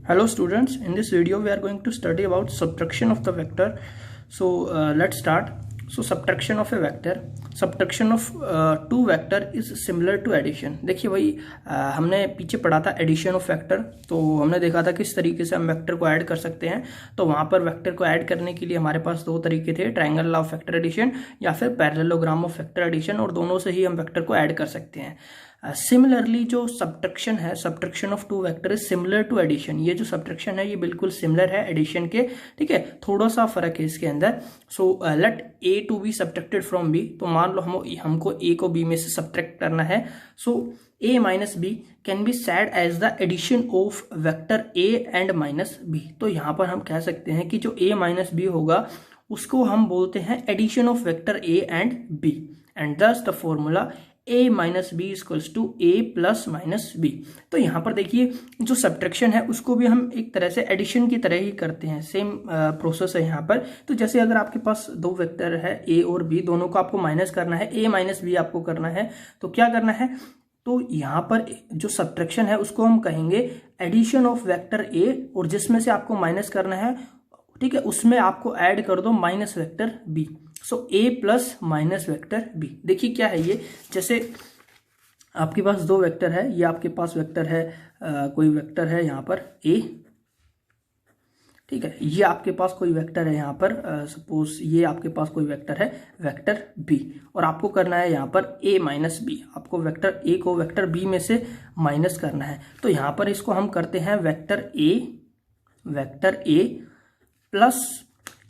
Hello students, in this video we are going to study about subtraction of the vector. So let's start. So subtraction of a vector, subtraction of two vector is similar to addition. देखिए भाई हमने पीछे पढ़ा था addition of vector, तो हमने देखा था किस तरीके से हम वेक्टर को ऐड कर सकते हैं। तो वहाँ पर वेक्टर को ऐड करने के लिए हमारे पास दो तरीके थे, triangle law of vector addition या फिर पैरेललोग्राम ऑफ वेक्टर एडिशन, और दोनों से ही हम वेक्टर को ऐड कर सकते हैं। सिमिलरली जो सब्ट्रैक्शन है, subtraction of two vector is similar to addition. ये जो सब्ट्रैक्शन है ये बिल्कुल सिमिलर है एडिशन के, ठीक है, थोड़ा सा फर्क है इसके अंदर। So let A to be subtracted from B. तो मान लो हमको ए को बी में से सब्ट्रैक्ट करना है। So a minus B can be said as the addition of vector a and minus B. तो यहाँ पर हम कह सकते हैं कि जो a माइनस बी होगा उसको हम बोलते हैं addition of vector a and b, and thus the formula a minus B equals to a plus minus B. तो यहाँ पर देखिए जो सब्ट्रैक्शन है उसको भी हम एक तरह से एडिशन की तरह ही करते हैं, सेम प्रोसेस है यहाँ पर। तो जैसे अगर आपके पास दो वेक्टर है a और b, दोनों को आपको माइनस करना है, a माइनस बी आपको करना है, तो क्या करना है, तो यहाँ पर जो सब्ट्रैक्शन है उसको हम कहेंगे एडिशन ऑफ वेक्टर a, और जिसमें से आपको माइनस करना है, ठीक है, उसमें आपको ऐड कर दो minus vector b। So a plus minus vector b। देखिए क्या है ये, जैसे आपके पास दो वेक्टर है, ये आपके पास वेक्टर है कोई वेक्टर है यहाँ पर a, ठीक है, ये आपके पास कोई वेक्टर है यहाँ पर सपोज ये आपके पास कोई वेक्टर है वेक्टर b, और आपको करना है यहाँ पर a माइनस बी। आपको वेक्टर a को वेक्टर b में से माइनस करना है। तो यहाँ पर इसको हम करते हैं वेक्टर a प्लस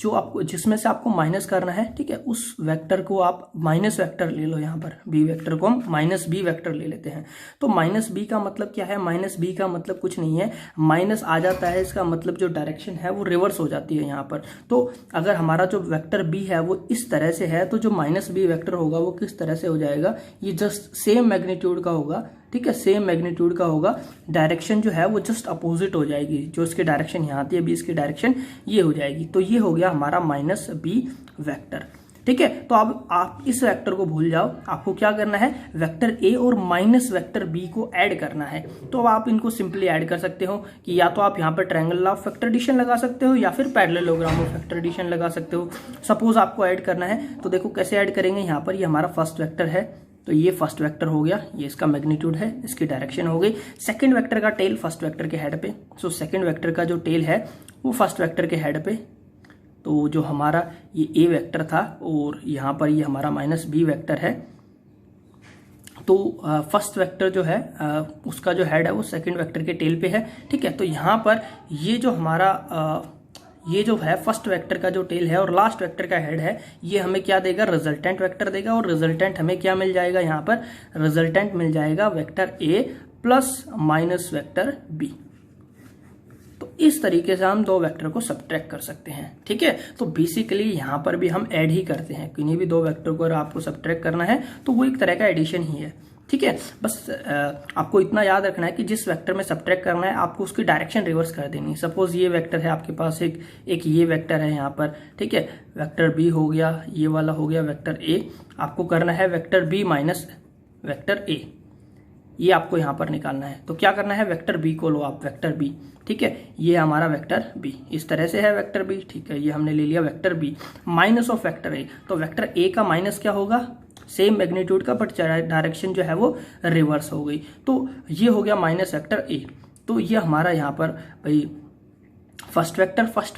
जो आपको जिसमें से आपको माइनस करना है, ठीक है, उस वेक्टर को आप माइनस वेक्टर ले लो। यहाँ पर बी वेक्टर को हम माइनस बी वेक्टर ले लेते हैं। तो माइनस बी का मतलब क्या है, माइनस बी का मतलब कुछ नहीं है, माइनस आ जाता है, इसका मतलब जो डायरेक्शन है वो रिवर्स हो जाती है यहाँ पर। तो अगर हमारा जो वेक्टर बी है वो इस तरह से है, तो जो माइनस बी वेक्टर होगा वो किस तरह से हो जाएगा, ये जस्ट सेम मैग्नीट्यूड का होगा, ठीक है, सेम मैग्नीट्यूड का होगा। डायरेक्शन जो है वो जस्ट अपोजिट हो जाएगी, जो इसकी डायरेक्शन यहाँ आती है, बी इसकी डायरेक्शन ये हो जाएगी। तो ये हो गया हमारा माइनस बी वेक्टर, ठीक है। तो अब आप इस वेक्टर को भूल जाओ, आपको क्या करना है, वेक्टर ए और माइनस वेक्टर बी को ऐड करना है। तो अब आप इनको सिंपली ऐड कर सकते हो कि या तो आप यहाँ पर triangle law of vector addition लगा सकते हो या फिर पैरेललोग्राम ऑफ वेक्टर एडिशन लगा सकते हो। सपोज आपको ऐड करना है, तो देखो कैसे ऐड करेंगे। यहाँ पर ये हमारा फर्स्ट वेक्टर है, तो ये फर्स्ट वेक्टर हो गया, ये इसका मैग्नीट्यूड है, इसकी डायरेक्शन हो गई। सेकंड वेक्टर का टेल फर्स्ट वेक्टर के हेड पे, सो सेकंड वेक्टर का जो टेल है वो फर्स्ट वेक्टर के हेड पे। तो जो हमारा ये ए वेक्टर था और यहाँ पर ये हमारा माइनस बी वेक्टर है, तो फर्स्ट वेक्टर जो है उसका जो हेड है वो सेकंड वेक्टर के टेल पे है, ठीक है। तो यहाँ पर ये जो हमारा ये जो है फर्स्ट वेक्टर का जो टेल है और लास्ट वेक्टर का हेड है, ये हमें क्या देगा, रिजल्टेंट वेक्टर देगा। और रिजल्टेंट हमें क्या मिल जाएगा, यहाँ पर रिजल्टेंट मिल जाएगा vector A plus minus vector B. तो इस तरीके से हम दो वेक्टर को सब्ट्रैक्ट कर सकते हैं, ठीक है। तो बेसिकली यहाँ पर भी हम ऐड ही करते हैं, किन्हीं भी दो वेक्टर को अगर आपको सब्ट्रैक्ट करना है तो वो एक तरह का एडिशन ही है, ठीक है। बस आपको इतना याद रखना है कि जिस वेक्टर में सब्ट्रैक्ट करना है आपको उसकी डायरेक्शन रिवर्स कर देनी है। सपोज ये वेक्टर है आपके पास, एक ये वेक्टर है यहाँ पर, ठीक है, वेक्टर बी हो गया, ये वाला हो गया वेक्टर ए। आपको करना है vector B minus vector A, ये आपको यहाँ पर निकालना है। तो क्या करना है, वेक्टर बी को लो आप, वेक्टर बी, ठीक है, ये हमारा वेक्टर बी इस तरह से है वेक्टर बी, ठीक है, ये हमने ले लिया vector B minus of vector A. तो वेक्टर ए का माइनस क्या होगा, सेम मैग्नीट्यूड का, बट डायरेक्शन जो है वो रिवर्स हो गई। तो ये हो गया माइनस वेक्टर ए। तो ये हमारा यहाँ पर भाई फर्स्ट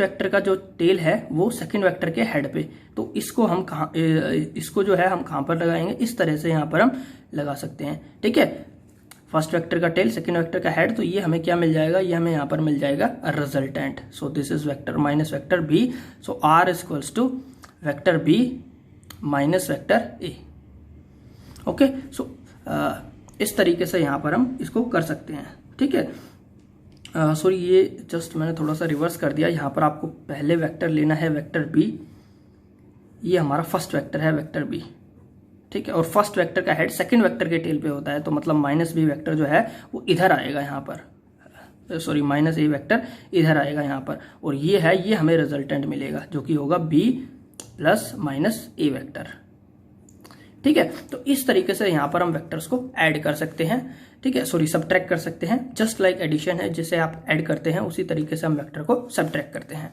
वेक्टर का जो टेल है वो सेकंड वेक्टर के हेड पे। तो इसको हम कहाँ, इसको जो है हम कहाँ पर लगाएंगे, इस तरह से यहाँ पर हम लगा सकते हैं, ठीक है। फर्स्ट वेक्टर का टेल सेकंड वेक्टर का हेड, तो ये हमें क्या मिल जाएगा, ये हमें यहाँ पर मिल जाएगा resultant. So this is vector minus vector B. So R equals to vector B minus vector A. Okay, so इस तरीके से यहाँ पर हम इसको कर सकते हैं, ठीक है। सॉरी, ये जस्ट मैंने थोड़ा सा रिवर्स कर दिया। यहाँ पर आपको पहले वेक्टर लेना है वेक्टर बी, ये हमारा फर्स्ट वेक्टर है वेक्टर बी, ठीक है, और फर्स्ट वेक्टर का हेड सेकंड वेक्टर के टेल पे होता है, तो मतलब माइनस बी वेक्टर जो है वो इधर आएगा यहाँ पर, सॉरी माइनस ए वेक्टर इधर आएगा यहाँ पर, और ये है, ये हमें रिजल्टेंट मिलेगा जो कि होगा बी प्लस माइनस ए वेक्टर, ठीक है। तो इस तरीके से यहाँ पर हम वेक्टर्स को ऐड कर सकते हैं, ठीक है, सॉरी सबट्रैक्ट कर सकते हैं। जस्ट लाइक एडिशन है, जिसे आप ऐड करते हैं उसी तरीके से हम वेक्टर को सबट्रैक्ट करते हैं।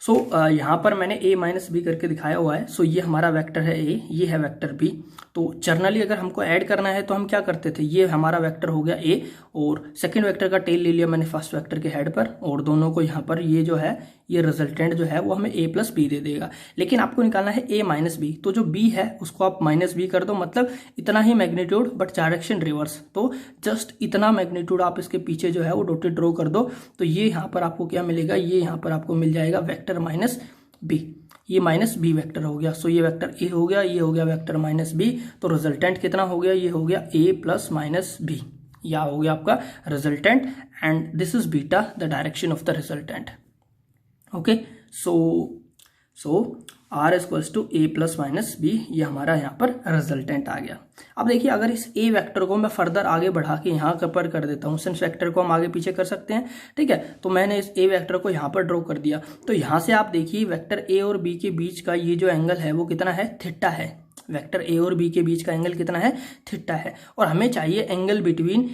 सो यहाँ पर मैंने a माइनस बी करके दिखाया हुआ है। सो ये हमारा वेक्टर है a, ये है वेक्टर b। तो जर्नली अगर हमको ऐड करना है तो हम क्या करते थे, ये हमारा वेक्टर हो गया a और सेकंड वेक्टर का टेल ले लिया मैंने फर्स्ट वेक्टर के हेड पर, और दोनों को यहाँ पर ये जो है ये रिजल्टेंट जो है वो हमें a प्लस बी दे देगा। लेकिन आपको निकालना है a माइनस बी, तो जो b है उसको आप माइनस बी कर दो, मतलब इतना ही मैग्नीट्यूड बट डायरेक्शन रिवर्स। तो जस्ट इतना मैग्नीट्यूड आप इसके पीछे जो है वो डॉटेड ड्रॉ कर दो, तो ये यहाँ पर आपको क्या मिलेगा, ये यहाँ पर आपको मिल जाएगा वेक्टर माइनस बी, ये माइनस बी वेक्टर हो गया। सो ये वेक्टर ए हो गया, ये हो गया वेक्टर माइनस बी। तो रिजल्टेंट कितना हो गया, ये हो गया ए प्लस माइनस बी, या हो गया आपका resultant, and this is beta the direction of the resultant. Okay, so R equals to A plus minus B, ये हमारा यहाँ पर रिजल्टेंट आ गया। अब देखिए अगर इस ए वेक्टर को मैं फर्दर आगे बढ़ा के यहाँ पर कर देता हूँ, सिंस वेक्टर को हम आगे पीछे कर सकते हैं, ठीक है, तो मैंने इस ए वेक्टर को यहाँ पर ड्रॉ कर दिया। तो यहाँ से आप देखिए वेक्टर ए और बी के बीच का ये जो एंगल है वो कितना है, थीटा है। वेक्टर ए और बी के बीच का एंगल कितना है, थीटा है, और हमें चाहिए angle between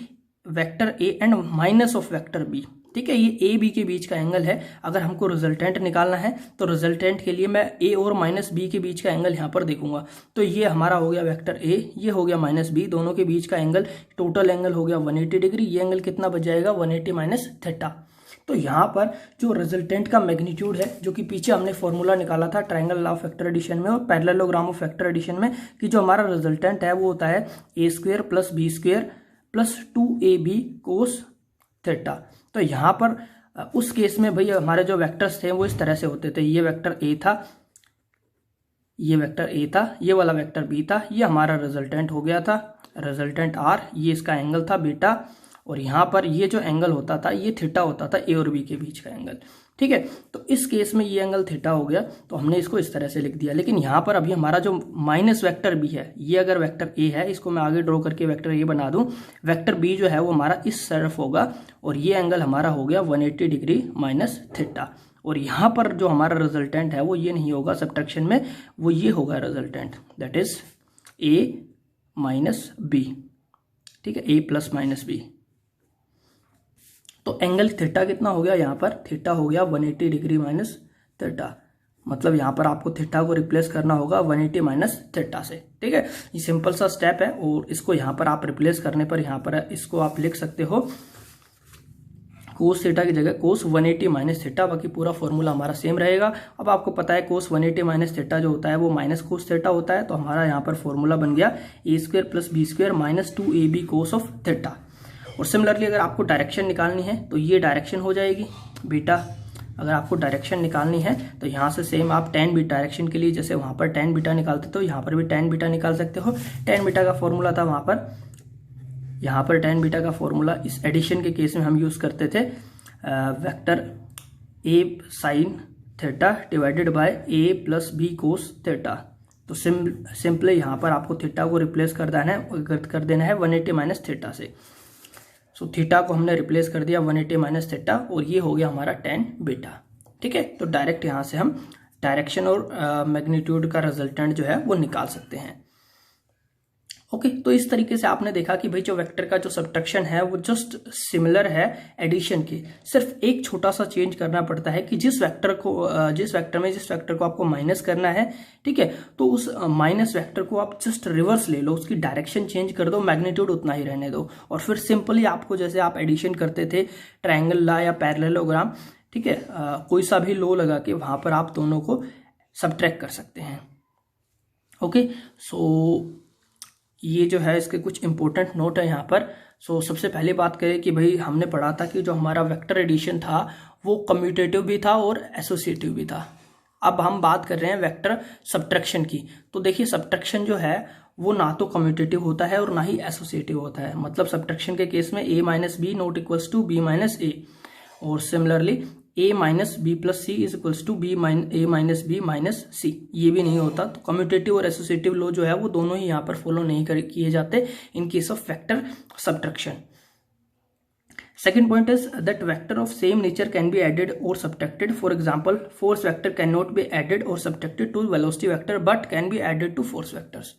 vector A and minus of vector B, ठीक है। ये ए बी के बीच का एंगल है। अगर हमको रिजल्टेंट निकालना है तो रिजल्टेंट के लिए मैं ए और माइनस बी के बीच का एंगल यहाँ पर देखूंगा। तो ये हमारा हो गया वेक्टर ए, ये हो गया माइनस बी, दोनों के बीच का एंगल टोटल एंगल हो गया 180 डिग्री। ये एंगल कितना बच जाएगा, 180 माइनस थीटा। तो यहाँ पर जो रिजल्टेंट का मैग्नीट्यूड है, जो कि पीछे हमने फॉर्मूला निकाला था triangle law of vector addition में और पैरेललोग्राम ऑफ वेक्टर एडिशन में, कि जो हमारा रिजल्टेंट है वो होता है A square plus B square plus 2ab cos theta. तो यहाँ पर उस केस में भाई हमारे जो वेक्टर्स थे वो इस तरह से होते थे, ये वेक्टर ए था, ये वेक्टर ए था, ये वाला वेक्टर बी था, ये हमारा रिजल्टेंट हो गया था, रिजल्टेंट आर, ये इसका एंगल था बीटा, और यहाँ पर ये जो एंगल होता था ये थीटा होता था, ए और बी के बीच का एंगल, ठीक है। तो इस केस में ये एंगल थीटा हो गया, तो हमने इसको इस तरह से लिख दिया। लेकिन यहाँ पर अभी हमारा जो माइनस वेक्टर बी है, ये अगर वेक्टर ए है, इसको मैं आगे ड्रॉ करके वेक्टर ए बना दूं, वेक्टर बी जो है वो हमारा इस तरफ होगा, और ये एंगल हमारा हो गया 180 डिग्री माइनस थीटा। और यहाँ पर जो हमारा रिजल्टेंट है वो ये नहीं होगा सब्ट्रैक्शन में, वो ये होगा resultant, that is A minus B, ठीक है, ए प्लस माइनस बी। तो एंगल थीटा कितना हो गया, यहाँ पर थीटा हो गया 180 डिग्री माइनस थीटा, मतलब यहाँ पर आपको थीटा को रिप्लेस करना होगा 180 माइनस थीटा से, ठीक है। ये सिंपल सा स्टेप है, और इसको यहाँ पर आप रिप्लेस करने पर यहाँ पर इसको आप लिख सकते हो कोस थीटा की जगह कोस 180 माइनस थीटा, बाकी पूरा फॉर्मूला हमारा सेम रहेगा। अब आपको पता है कोस 180 माइनस थीटा जो होता है वो माइनस कोस थीटा होता है, तो हमारा यहाँ पर फॉर्मूला बन गया A square plus B square minus 2ab cos of theta. और सिमिलरली अगर आपको डायरेक्शन निकालनी है तो ये डायरेक्शन हो जाएगी बीटा। अगर आपको डायरेक्शन निकालनी है तो यहाँ से सेम आप tan बीटा डायरेक्शन के लिए जैसे वहाँ पर tan बीटा निकालते तो यहाँ पर भी tan बीटा निकाल सकते हो। tan बीटा का फॉर्मूला था वहाँ पर, यहाँ पर tan बीटा का फॉर्मूला इस एडिशन के केस में हम यूज़ करते थे vector a sine theta divided by a plus B cos theta. तो सिंपली यहाँ पर आपको थीटा को रिप्लेस कर देना है 180 माइनस थीटा से। सो थीटा को हमने रिप्लेस कर दिया 180 माइनस थीटा, और ये हो गया हमारा tan बीटा, ठीक है। तो डायरेक्ट यहाँ से हम डायरेक्शन और मैग्नीट्यूड का रिजल्टेंट जो है वो निकाल सकते हैं। ओके, तो इस तरीके से आपने देखा कि भाई जो वेक्टर का जो सब्ट्रैक्शन है वो जस्ट सिमिलर है एडिशन के, सिर्फ एक छोटा सा चेंज करना पड़ता है कि जिस वेक्टर को आपको माइनस करना है, ठीक है, तो उस माइनस वेक्टर को आप जस्ट रिवर्स ले लो, उसकी डायरेक्शन चेंज कर दो, मैग्नीट्यूड उतना ही रहने दो, और फिर सिंपली आपको जैसे आप एडिशन करते थे ट्रायंगल लॉ या पैरेललोग्राम, ठीक है, कोई सा भी लॉ लगा के वहां पर आप दोनों को सब्ट्रैक्ट कर सकते हैं। ओके, सो ये जो है इसके कुछ इंपॉर्टेंट नोट है यहाँ पर। सो सबसे पहले बात करें कि भाई हमने पढ़ा था कि जो हमारा वेक्टर एडिशन था वो कम्यूटेटिव भी था और एसोसिएटिव भी था। अब हम बात कर रहे हैं वेक्टर सब्ट्रैक्शन की। तो देखिए सब्ट्रैक्शन जो है वो ना तो कम्यूटेटिव होता है और ना ही एसोसिएटिव होता है। मतलब सब्ट्रैक्शन के केस में a minus B not equals to b minus A, और similarly a minus B plus C is equals to a minus B minus C, ये भी नहीं होता। तो कम्यूटेटिव और एसोसिएटिव लॉ जो है वो दोनों ही यहाँ पर फॉलो नहीं किए जाते in case of vector subtraction. Second point is that vector of same nature can be added or subtracted. For example, force vector cannot be added or subtracted to velocity vector but can be added to force vectors.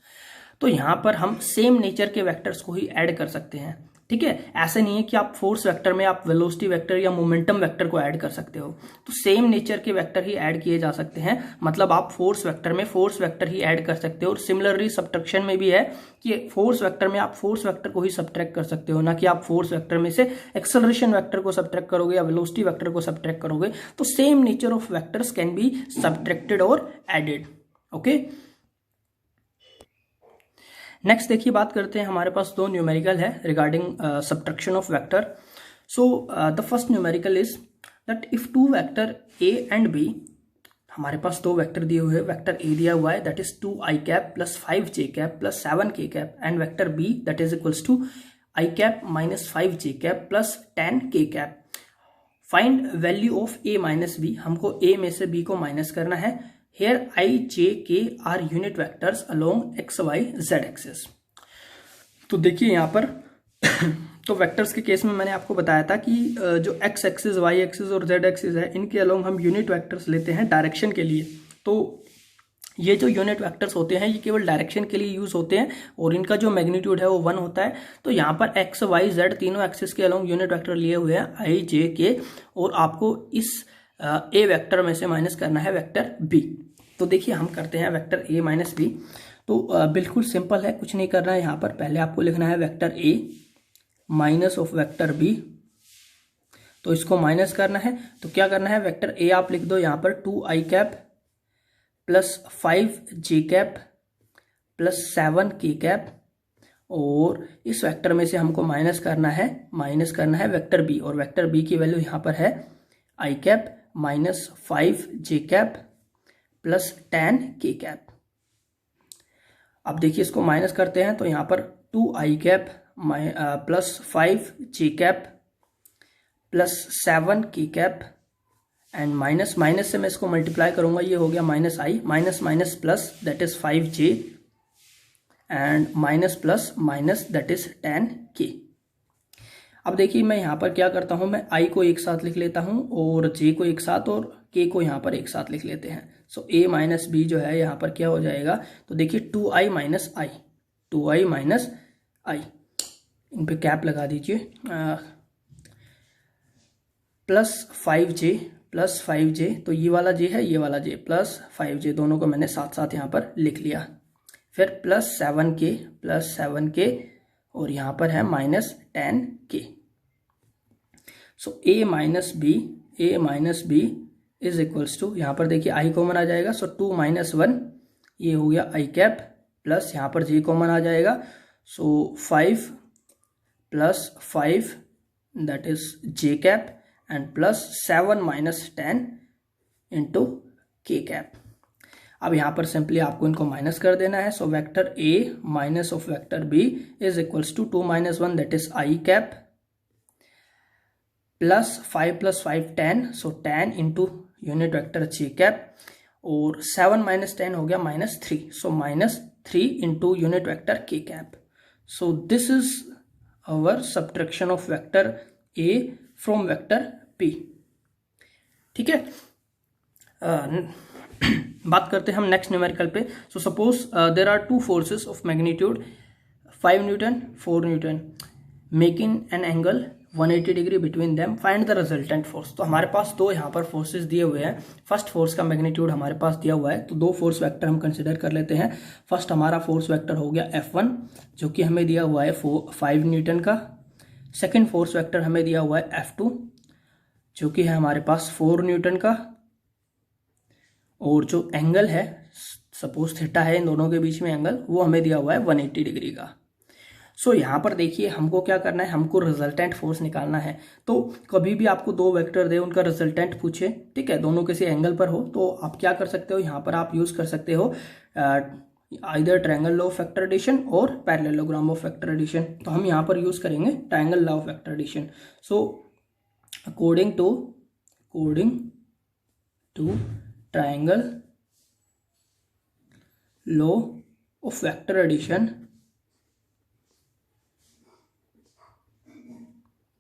तो यहाँ पर हम same nature के vectors को ही add कर सकते हैं, ठीक है। ऐसे नहीं है कि आप फोर्स वेक्टर में आप वेलोसिटी वेक्टर या मोमेंटम वेक्टर को ऐड कर सकते हो, तो सेम नेचर के वेक्टर ही ऐड किए जा सकते हैं। मतलब आप फोर्स वेक्टर में फोर्स वेक्टर ही ऐड कर सकते हो। और सिमिलरली सब्ट्रैक्शन में भी है कि फोर्स वेक्टर में आप फोर्स वेक्टर को ही सब्ट्रैक्ट कर सकते हो, ना कि आप फोर्स वेक्टर में से एक्सेलरेशन वेक्टर को सब्ट्रैक्ट करोगे या वेलोसिटी वेक्टर को सब्ट्रैक्ट करोगे। तो same nature of vectors can be subtracted और एडेड। ओके, नेक्स्ट देखिए, बात करते हैं, हमारे पास दो न्यूमेरिकल है regarding subtraction of vector. So the first numerical is that if two vector A and B, हमारे पास दो वेक्टर दिए हुए हैं। वेक्टर ए दिया हुआ है that is 2i cap plus 5j cap plus 7k cap, and vector B that is equals to i cap minus 5j cap plus 10k cap. Find value of a minus B, हमको a में से b को minus करना है। Here I, J, K are unit vectors along x, y, z axis। तो देखिए यहाँ पर तो वेक्टर्स के केस में मैंने आपको बताया था कि जो x एक्सिस, y एक्सिस और z एक्सिस है, इनके अलोंग हम यूनिट वेक्टर्स लेते हैं डायरेक्शन के लिए। तो ये जो यूनिट वेक्टर्स होते हैं ये केवल डायरेक्शन के लिए यूज होते हैं और इनका जो मैग्नीट्यूड है वो 1 होता है। तो यहाँ पर x, y, z तीनों एक्सिस के अलोंग यूनिट वेक्टर लिए हुए हैं I, J, K, और आपको इस ए वेक्टर में से माइनस करना है वेक्टर बी। तो देखिए हम करते हैं वेक्टर ए माइनस बी। तो बिल्कुल सिंपल है, कुछ नहीं करना है। यहाँ पर पहले आपको लिखना है vector A minus of vector B, तो इसको माइनस करना है। तो क्या करना है, वेक्टर ए आप लिख दो यहाँ पर 2i cap plus 5j cap plus 7k cap, और इस वेक्टर में से हमको माइनस करना है वेक्टर बी, और वेक्टर बी की वैल्यू यहाँ पर है i cap minus 5j cap plus 10k cap. अब देखिए इसको माइनस करते हैं, तो यहाँ पर 2i cap plus 5j cap plus 7k cap, and minus से मैं इसको मल्टीप्लाई करूंगा, ये हो गया minus i, minus minus plus that is 5j, and minus plus minus that is 10k। अब देखिए मैं यहाँ पर क्या करता हूँ, मैं i को एक साथ लिख लेता हूँ और j को एक साथ और k को यहाँ पर एक साथ लिख लेते हैं। सो a माइनस बी जो है यहाँ पर क्या हो जाएगा, तो देखिए 2i माइनस आई, 2i माइनस आई, इन पे कैप लगा दीजिए, प्लस 5j, तो ये वाला j है, ये वाला j, प्लस 5j, दोनों को मैंने साथ साथ यहाँ पर लिख लिया। फिर प्लस 7k और यहाँ पर है minus 10k। So a minus B is equals to, यहाँ पर देखिए i कॉमन आ जाएगा, सो 2 माइनस 1, ये हो गया i कैप, प्लस यहाँ पर j कॉमन आ जाएगा, सो 5 plus 5 that is j cap, and plus 7 minus 10 into k cap. अब यहाँ पर सिंपली आपको इनको माइनस कर देना है। So vector a minus of vector b is equals to 2 minus 1 that is i cap plus 5 plus 5 10, so 10 into unit vector j cap, और 7 minus 10 हो गया minus 3, so minus 3 into unit vector k cap. So this is our subtraction of vector a from vector p। ठीक है, बात करते हैं हम next numerical पे। So suppose there are two forces of magnitude 5 newton 4 newton making an angle 180 degree between them, find the resultant force. तो हमारे पास दो यहाँ पर फोर्सेस दिए हुए हैं। फर्स्ट फोर्स का मैग्नीट्यूड हमारे पास दिया हुआ है, तो दो फोर्स वेक्टर हम कंसिडर कर लेते हैं। फर्स्ट हमारा फोर्स वेक्टर हो गया F1 जो कि हमें दिया हुआ है 5 न्यूटन का। सेकेंड फोर्स वेक्टर हमें दिया हुआ है F2 जो कि है हमारे पास 4 न्यूटन का, और जो एंगल है सपोज थीटा है इन दोनों के बीच में एंगल, वो हमें दिया हुआ है 180 डिग्री का। सो यहाँ पर देखिए हमको क्या करना है, हमको रिजल्टेंट फोर्स निकालना है। तो कभी भी आपको दो वेक्टर दे, उनका रिजल्टेंट पूछे, ठीक है, दोनों किसी एंगल पर हो, तो आप क्या कर सकते हो, यहाँ पर आप यूज कर सकते हो either triangle law of vector addition और पैरेललोग्राम ऑफ वेक्टर एडिशन। तो हम यहाँ पर यूज करेंगे triangle law of vector addition. So according to triangle law of vector addition,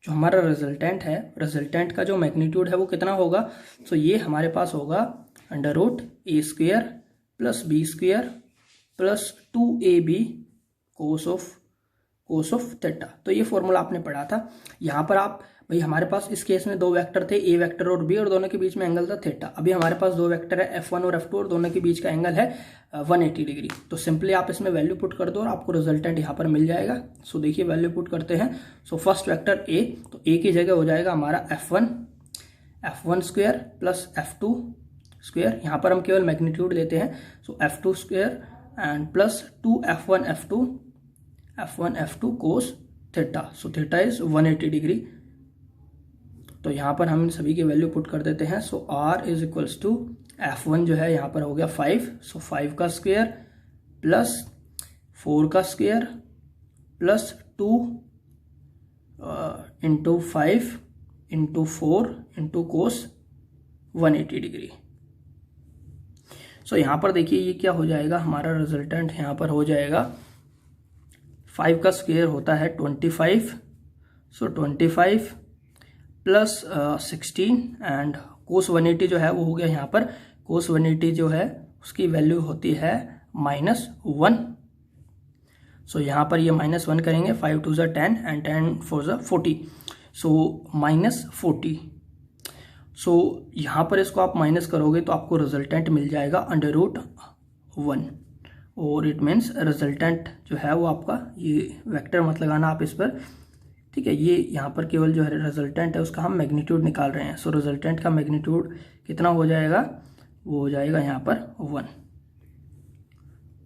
जो हमारा रिजल्टेंट है, रिजल्टेंट का जो मैग्नीट्यूड है वो कितना होगा, तो ये हमारे पास होगा √a² plus b² plus 2ab cos of theta. तो ये फॉर्मूला आपने पढ़ा था। यहाँ पर आप भाई हमारे पास इस केस में दो वेक्टर थे, ए वेक्टर और बी, और दोनों के बीच में एंगल था थीटा। अभी हमारे पास दो वेक्टर है f1 और f2 और दोनों के बीच का एंगल है 180 डिग्री। तो सिंपली आप इसमें वैल्यू पुट कर दो और आपको रिजल्टेंट यहाँ पर मिल जाएगा। सो देखिए वैल्यू पुट करते हैं। सो फर्स्ट वेक्टर ए, तो ए की जगह हो जाएगा हमारा f1² प्लस f2²। यहाँ पर हम केवल मैग्नीट्यूड लेते हैं। सो f2² and plus 2f1f2 cos theta. So theta is 180 degree. तो यहाँ पर हम इन सभी की वैल्यू पुट कर देते हैं। So r is equals to f1 जो है यहाँ पर हो गया 5, सो 5 का स्क्वायर प्लस 4 का square plus 2 into 5 into 4 into cos 180 डिग्री। सो यहाँ पर देखिए ये क्या हो जाएगा, हमारा रिजल्टेंट यहाँ पर हो जाएगा 5 का स्क्वायर होता है 25, सो 25 प्लस 16 एंड कोस 180 जो है वो हो गया यहाँ पर, कोस 180 जो है उसकी वैल्यू होती है -1। सो यहाँ पर ये -1 करेंगे, 5 2 ज़ा 10 एंड 10 4 ज़ा 40, सो -40। सो यहाँ पर इसको आप माइनस करोगे तो आपको रिजल्टेंट मिल जाएगा √1, और इट मीन्स रिजल्टेंट जो है वो आपका, ये वेक्टर मत लगाना आप इस पर, ठीक है। ये यहाँ पर केवल जो है रिजल्टेंट है उसका हम मैग्नीट्यूड निकाल रहे हैं। सो रिजल्टेंट का मैग्नीट्यूड कितना हो जाएगा, वो हो जाएगा यहाँ पर 1,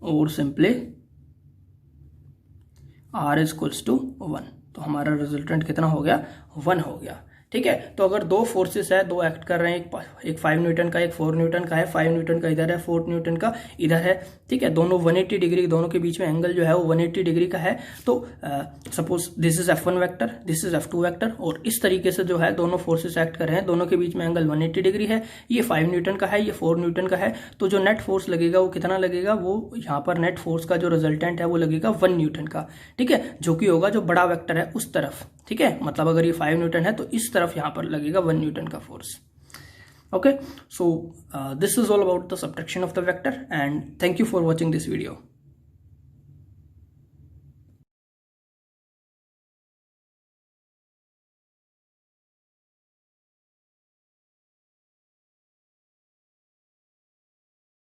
और simply r is equals to 1। तो हमारा रिजल्टेंट कितना हो गया, 1 हो गया, ठीक है। तो अगर दो फोर्सेस है, दो एक्ट कर रहे हैं, एक 5 न्यूटन का एक 4 न्यूटन का है, 5 न्यूटन का इधर है, 4 न्यूटन का इधर है, ठीक है, दोनों 180 डिग्री, दोनों के बीच में एंगल जो है वो 180 डिग्री का है। तो suppose this is f1 vector, this is f2 vector, और इस तरीके से जो है दोनों फोर्सेस एक्ट कर रहे हैं, दोनों के बीच में एंगल 180 डिग्री है। ये 5 न्यूटन का है, ये 4 न्यूटन का है। तो जो नेट फोर्स लगेगा वो कितना लगेगा, वो यहाँ पर नेट फोर्स का जो रिजल्टेंट है वो लगेगा 1 न्यूटन का, ठीक है, जो कि होगा जो बड़ा वेक्टर है उस तरफ, ठीक है। मतलब अगर ये 5 न्यूटन है तो इस तरफ यहाँ पर लगेगा 1 न्यूटन का force. Okay, so this is all about the subtraction of the vector, and thank you for watching this video.